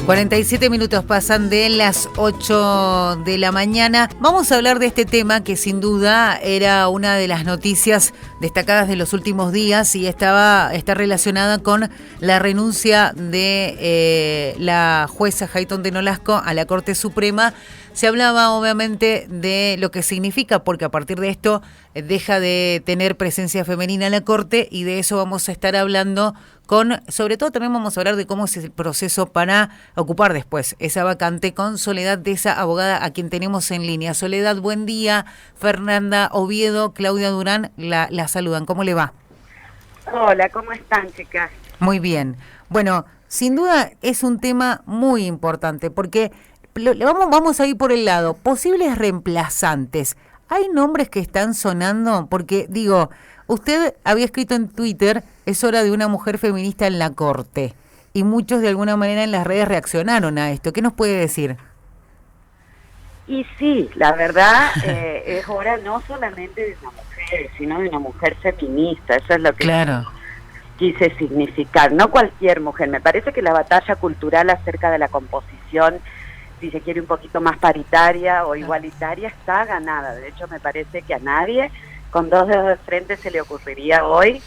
47 minutos pasan de las 8 de la mañana. Vamos a hablar de este tema que sin duda era una de las noticias destacadas de los últimos días y está relacionada con la renuncia de la jueza Jayton de Nolasco a la Corte Suprema. Se hablaba obviamente de lo que significa, porque a partir de esto deja de tener presencia femenina en la Corte, y de eso vamos a estar hablando sobre todo también vamos a hablar de cómo es el proceso para ocupar después esa vacante con Soledad Deza, abogada, a quien tenemos en línea. Soledad, buen día. Fernanda Oviedo, Claudia Durán, la saludan. ¿Cómo le va? Hola, ¿cómo están, chicas? Muy bien. Bueno, sin duda es un tema muy importante porque vamos a ir por el lado. Posibles reemplazantes. ¿Hay nombres que están sonando? Porque, digo, usted había escrito en Twitter, es hora de una mujer feminista en la Corte. Y muchos de alguna manera en las redes reaccionaron a esto. ¿Qué nos puede decir? Y sí, la verdad es hora no solamente de una mujer, sino de una mujer feminista. Eso es lo que quise significar. No cualquier mujer. Me parece que la batalla cultural acerca de la composición, si se quiere un poquito más paritaria o igualitaria, está ganada. De hecho, me parece que a nadie con dos dedos de frente se le ocurriría hoy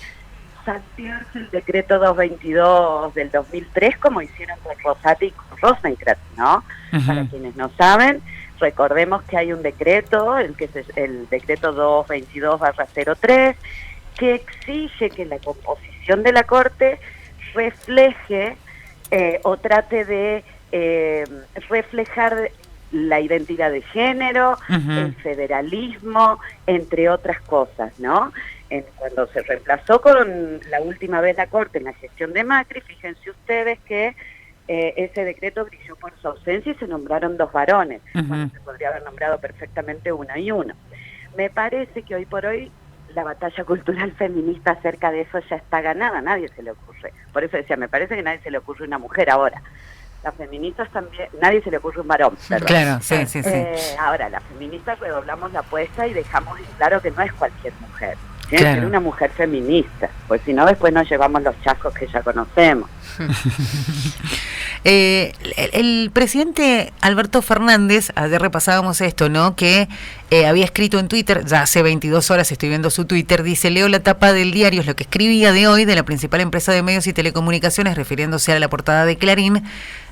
saltearse el decreto 222 del 2003, como hicieron con Rosati y con Rosencrantz, ¿no? Uh-huh. Para quienes no saben, recordemos que hay un decreto, el decreto 222/03, que exige que la composición de la Corte refleje o trate de reflejar la identidad de género, uh-huh, el federalismo, entre otras cosas, ¿no? Cuando se reemplazó con la última vez la Corte en la gestión de Macri, fíjense ustedes que ese decreto brilló por su ausencia y se nombraron 2 varones, uh-huh, cuando se podría haber nombrado perfectamente uno y uno. Me parece que hoy por hoy la batalla cultural feminista acerca de eso ya está ganada, a nadie se le ocurre. Por eso decía, me parece que a nadie se le ocurre una mujer ahora. Las feministas también, nadie se le ocurre un varón, ¿verdad? Claro, sí. Ahora, las feministas redoblamos la apuesta y dejamos en claro que no es cualquier mujer. Tiene que ser una mujer feminista, pues si no después nos llevamos los chascos que ya conocemos. El presidente Alberto Fernández, ayer repasábamos esto, ¿no? Que había escrito en Twitter, ya hace 22 horas estoy viendo su Twitter, dice: leo la tapa del diario, es lo que escribía de hoy, de la principal empresa de medios y telecomunicaciones, refiriéndose a la portada de Clarín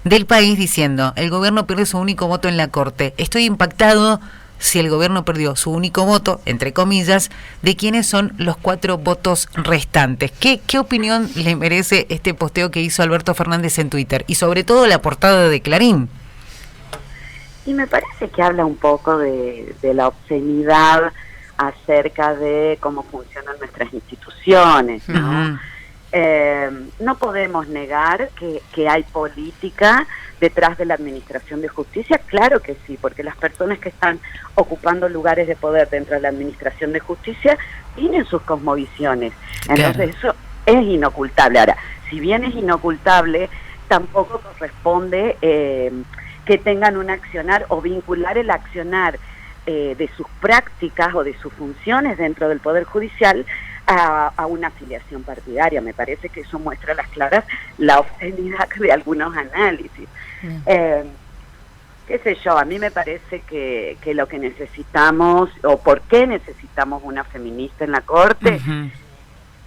del País, diciendo: el gobierno pierde su único voto en la Corte. Estoy impactado si el gobierno perdió su único voto, entre comillas, de quiénes son los 4 votos restantes. ¿Qué opinión le merece este posteo que hizo Alberto Fernández en Twitter? Y sobre todo la portada de Clarín. Y me parece que habla un poco de la obscenidad acerca de cómo funcionan nuestras instituciones, ¿no? Uh-huh. No podemos negar que hay política detrás de la administración de justicia. Claro que sí, porque las personas que están ocupando lugares de poder dentro de la administración de justicia tienen sus cosmovisiones. Entonces eso es inocultable. Ahora, si bien es inocultable, tampoco corresponde que tengan un accionar o vincular el accionar de sus prácticas o de sus funciones dentro del Poder Judicial a una afiliación partidaria. Me parece que eso muestra a las claras la obscenidad de algunos análisis. Qué sé yo, a mí me parece que lo que necesitamos, o por qué necesitamos una feminista en la Corte, uh-huh,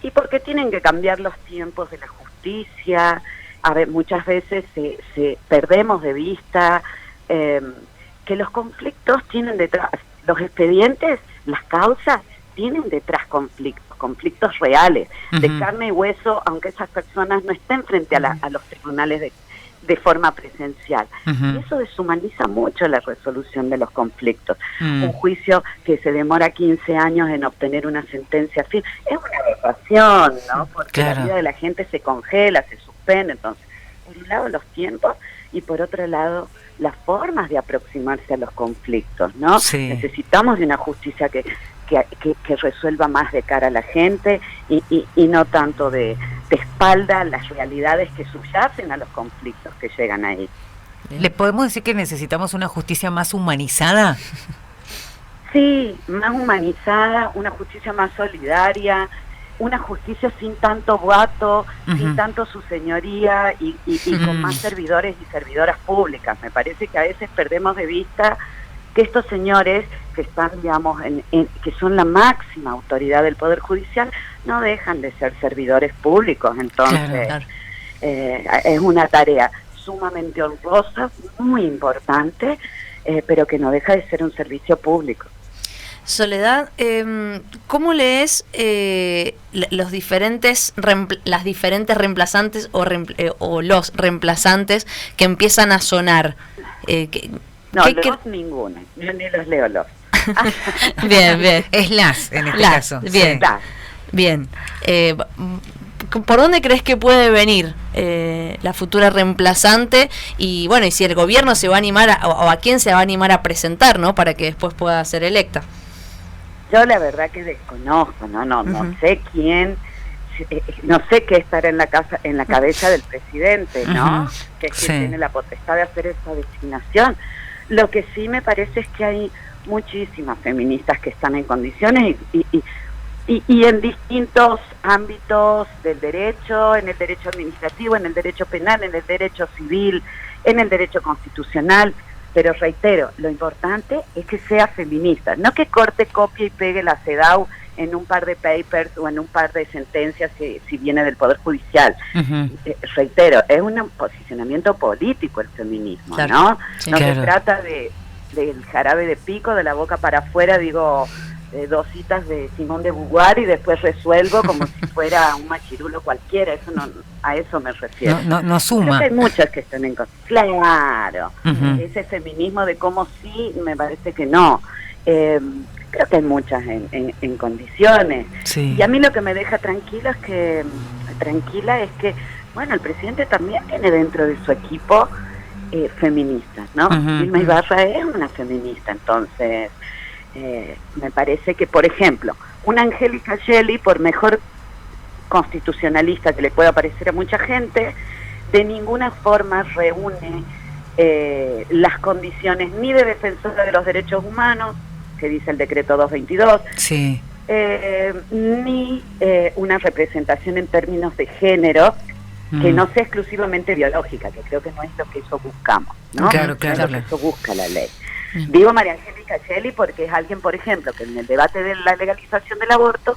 y porque tienen que cambiar los tiempos de la justicia. A ver, muchas veces se perdemos de vista que los conflictos tienen detrás, los expedientes, las causas, tienen detrás conflictos reales, uh-huh, de carne y hueso, aunque esas personas no estén frente a los tribunales de forma presencial. Uh-huh. Y eso deshumaniza mucho la resolución de los conflictos. Uh-huh. Un juicio que se demora 15 años en obtener una sentencia firme es una aberración, ¿no? Porque la vida de la gente se congela, se suspende. Entonces, por un lado los tiempos y por otro lado las formas de aproximarse a los conflictos, ¿no? Sí. Necesitamos de una justicia que resuelva más de cara a la gente y no tanto de espalda las realidades que subyacen a los conflictos que llegan ahí. ¿Le podemos decir que necesitamos una justicia más humanizada? Sí, más humanizada, una justicia más solidaria, una justicia sin tanto boato, sin tanto su señoría y con más servidores y servidoras públicas. Me parece que a veces perdemos de vista que estos señores que están, digamos, que son la máxima autoridad del Poder Judicial, no dejan de ser servidores públicos. Entonces, claro. Es una tarea sumamente honrosa, muy importante, pero que no deja de ser un servicio público. Soledad, ¿cómo lees las diferentes reemplazantes o los reemplazantes que empiezan a sonar? Ninguno, yo ni los leo los. Bien, bien. Es en este caso. Bien, sí. Bien. ¿Por dónde crees que puede venir la futura reemplazante? Y bueno, y si el gobierno se va a animar o a quién se va a animar a presentar, ¿no? Para que después pueda ser electa. Yo la verdad que desconozco, no sé quién, no sé qué estará en la cabeza del presidente, ¿no? Que es quien tiene la potestad de hacer esa designación. Lo que sí me parece es que hay muchísimas feministas que están en condiciones y en distintos ámbitos del derecho, en el derecho administrativo, en el derecho penal, en el derecho civil, en el derecho constitucional. Pero reitero, lo importante es que sea feminista, no que corte, copie y pegue la CEDAW en un par de papers o en un par de sentencias si viene del Poder Judicial. Reitero, es un posicionamiento político el feminismo, claro, ¿no? Sí, no se trata del jarabe de pico, de la boca para afuera, digo, 2 citas de Simón de Beauvoir y después resuelvo como si fuera un machirulo cualquiera. Eso no, a eso me refiero. No suma. Creo que hay muchas que están en condiciones. Claro, ese feminismo de cómo sí, me parece que no. Creo que hay muchas en condiciones. Sí. Y a mí lo que me deja tranquila es que, bueno, el presidente también tiene dentro de su equipo feministas, ¿no? Vilma Ibarra es una feminista, entonces me parece que, por ejemplo, una Angélica Gelli, por mejor constitucionalista que le pueda parecer a mucha gente, de ninguna forma reúne las condiciones ni de defensora de los derechos humanos, que dice el decreto 222, sí, ni una representación en términos de género que no sea exclusivamente biológica, que creo que no es lo que eso buscamos, ¿no? Claro. Es lo que eso busca la ley. Digo María Angélica Gelli porque es alguien, por ejemplo, que en el debate de la legalización del aborto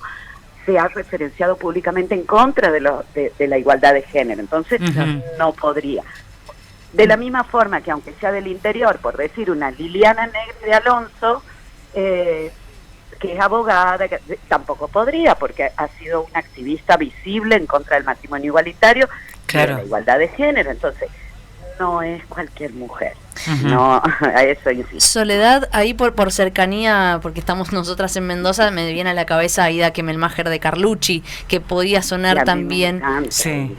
se ha referenciado públicamente en contra de la igualdad de género, entonces no podría. De la misma forma que aunque sea del interior, por decir una Liliana Negre de Alonso, que es abogada, tampoco podría, porque ha sido una activista visible en contra del matrimonio igualitario, claro, de la igualdad de género, entonces no es cualquier mujer. No, a eso insisto. Soledad, ahí por cercanía, porque estamos nosotras en Mendoza, me viene a la cabeza Aida Kemelmacher de Carlucci, que podía sonar también. Sí.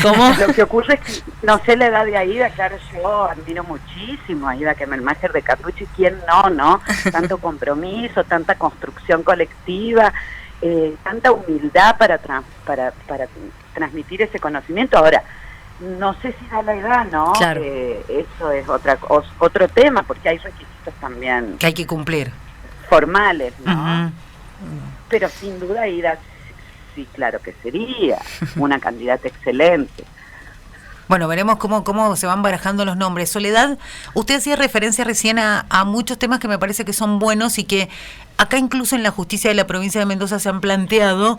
¿Cómo? Lo que ocurre es que no sé la edad de Aida, claro, yo admiro muchísimo a Aida Kemelmacher de Carlucci, ¿quién no? Tanto compromiso, tanta construcción colectiva, tanta humildad para transmitir ese conocimiento. Ahora, no sé si da la edad, ¿no? Claro. Eso es otro tema, porque hay requisitos también que hay que cumplir, formales, ¿no? Pero sin duda Aida, sí, claro que sería una candidata excelente. Bueno, veremos cómo se van barajando los nombres. Soledad, usted hacía referencia recién a muchos temas que me parece que son buenos y que acá incluso en la justicia de la provincia de Mendoza se han planteado.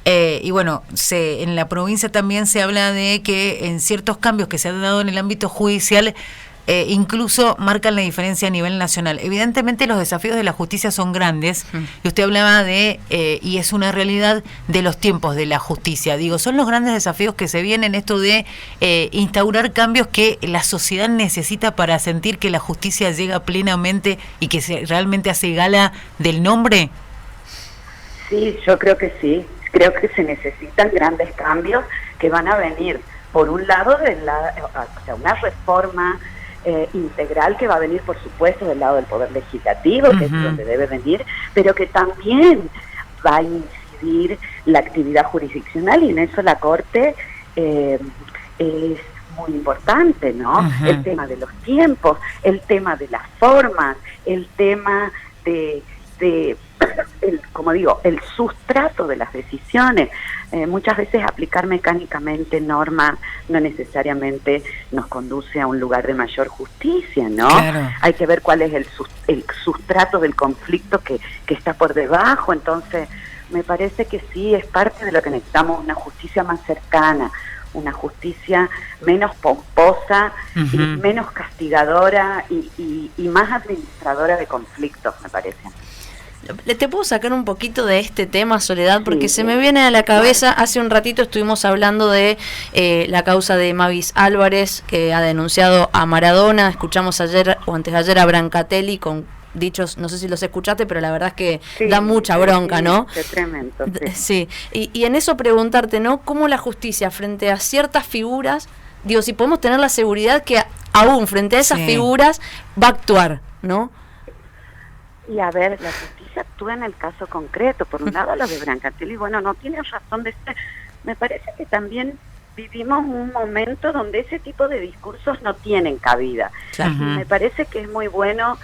Y bueno, en la provincia también se habla de que en ciertos cambios que se han dado en el ámbito judicial incluso marcan la diferencia a nivel nacional. Evidentemente los desafíos de la justicia son grandes, y usted hablaba y es una realidad, de los tiempos de la justicia. Digo, son los grandes desafíos que se vienen, esto de instaurar cambios que la sociedad necesita para sentir que la justicia llega plenamente y que realmente hace gala del nombre. Sí, yo creo que sí. Creo que se necesitan grandes cambios que van a venir, por un lado, una reforma integral que va a venir, por supuesto, del lado del Poder Legislativo, que es donde debe venir, pero que también va a incidir la actividad jurisdiccional, y en eso la Corte es muy importante, ¿no? El tema de los tiempos, el tema de las formas, el tema de como digo, el sustrato de las decisiones. Muchas veces aplicar mecánicamente normas no necesariamente nos conduce a un lugar de mayor justicia, ¿no? Claro. Hay que ver cuál es el sustrato del conflicto que está por debajo. Entonces, me parece que sí, es parte de lo que necesitamos, una justicia más cercana, una justicia menos pomposa, y menos castigadora y más administradora de conflictos, me parece. ¿Te puedo sacar un poquito de este tema, Soledad? Porque se me viene a la cabeza, hace un ratito estuvimos hablando de la causa de Mavis Álvarez, que ha denunciado a Maradona. Escuchamos ayer o antes de ayer a Brancatelli con dichos, no sé si los escuchaste, pero la verdad es que da mucha bronca, ¿no? Qué tremendo. Sí, y en eso preguntarte, ¿no? ¿Cómo la justicia frente a ciertas figuras, digo, si podemos tener la seguridad que aún frente a esas figuras va a actuar, ¿no? Y a ver, la justicia actúa en el caso concreto. Por un lado, lo de Brancatelli, bueno, no tiene razón de ser. Me parece que también vivimos un momento donde ese tipo de discursos no tienen cabida. Y me parece que es muy bueno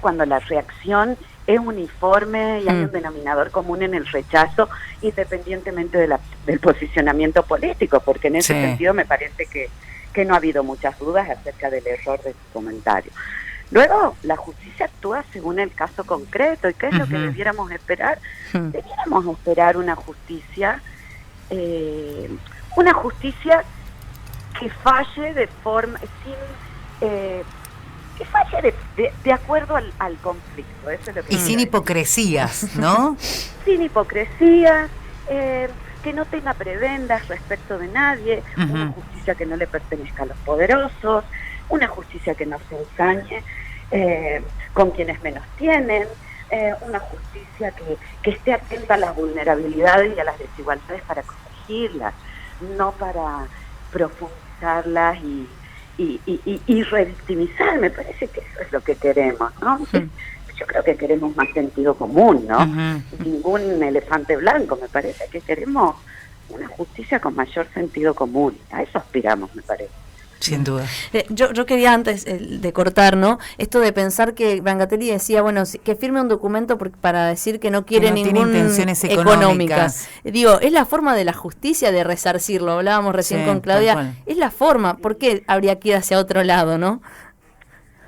cuando la reacción es uniforme y hay un denominador común en el rechazo, independientemente del posicionamiento político, porque en ese sentido me parece que no ha habido muchas dudas acerca del error de su comentario. Luego, la justicia actúa según el caso concreto. ¿Y qué es lo que debiéramos esperar? Debiéramos esperar una justicia que falle de forma, que falle de acuerdo al conflicto. Eso es lo que sin hipocresías, ¿no? Sin hipocresías, que no tenga prebendas respecto de nadie, una justicia que no le pertenezca a los poderosos, una justicia que no se ensañe con quienes menos tienen, una justicia que esté atenta a las vulnerabilidades y a las desigualdades para corregirlas, no para profundizarlas y revictimizar. Me parece que eso es lo que queremos, ¿no? Yo creo que queremos más sentido común, ¿no? Ningún elefante blanco. Me parece que queremos una justicia con mayor sentido común. A eso aspiramos, me parece. Sin duda. Yo quería antes de cortar, ¿no? Esto de pensar que Brancatelli decía, bueno, que firme un documento para decir que no quiere ninguna intenciones económicas. Digo, es la forma de la justicia de resarcirlo. Hablábamos recién con Claudia. Es la forma. ¿Por qué habría que ir hacia otro lado, no?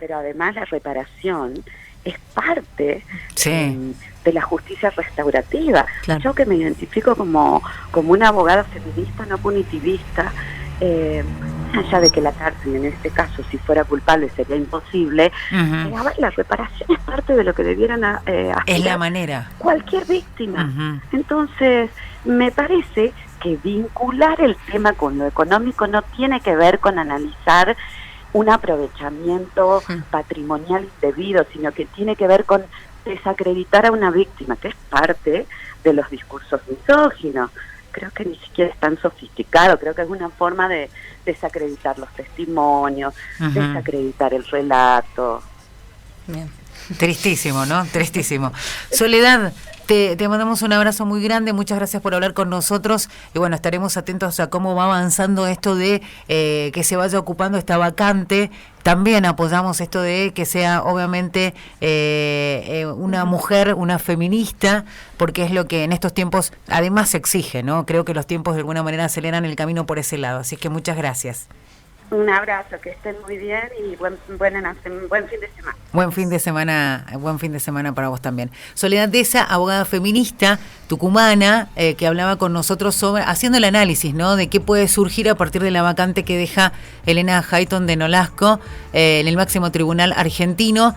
Pero además la reparación es parte de la justicia restaurativa. Claro. Yo que me identifico como una abogada feminista no punitivista, allá de que la cárcel en este caso, si fuera culpable, sería imposible, la reparación es parte de lo que debieran hacer. Es la manera. Cualquier víctima. Entonces, me parece que vincular el tema con lo económico no tiene que ver con analizar un aprovechamiento patrimonial indebido, sino que tiene que ver con desacreditar a una víctima, que es parte de los discursos misóginos. Creo que ni siquiera es tan sofisticado, creo que es una forma de desacreditar los testimonios, desacreditar el relato. Bien. Tristísimo, ¿no? Tristísimo. Soledad, te mandamos un abrazo muy grande, muchas gracias por hablar con nosotros y bueno, estaremos atentos a cómo va avanzando esto de que se vaya ocupando esta vacante. También apoyamos esto de que sea obviamente una mujer, una feminista, porque es lo que en estos tiempos además se exige, ¿no? Creo que los tiempos de alguna manera aceleran el camino por ese lado, así que muchas gracias. Un abrazo, que estén muy bien y buen fin de semana. Buen fin de semana para vos también. Soledad Deza, abogada feminista tucumana, que hablaba con nosotros haciendo el análisis, ¿no? De qué puede surgir a partir de la vacante que deja Elena Hayton de Nolasco en el máximo tribunal argentino.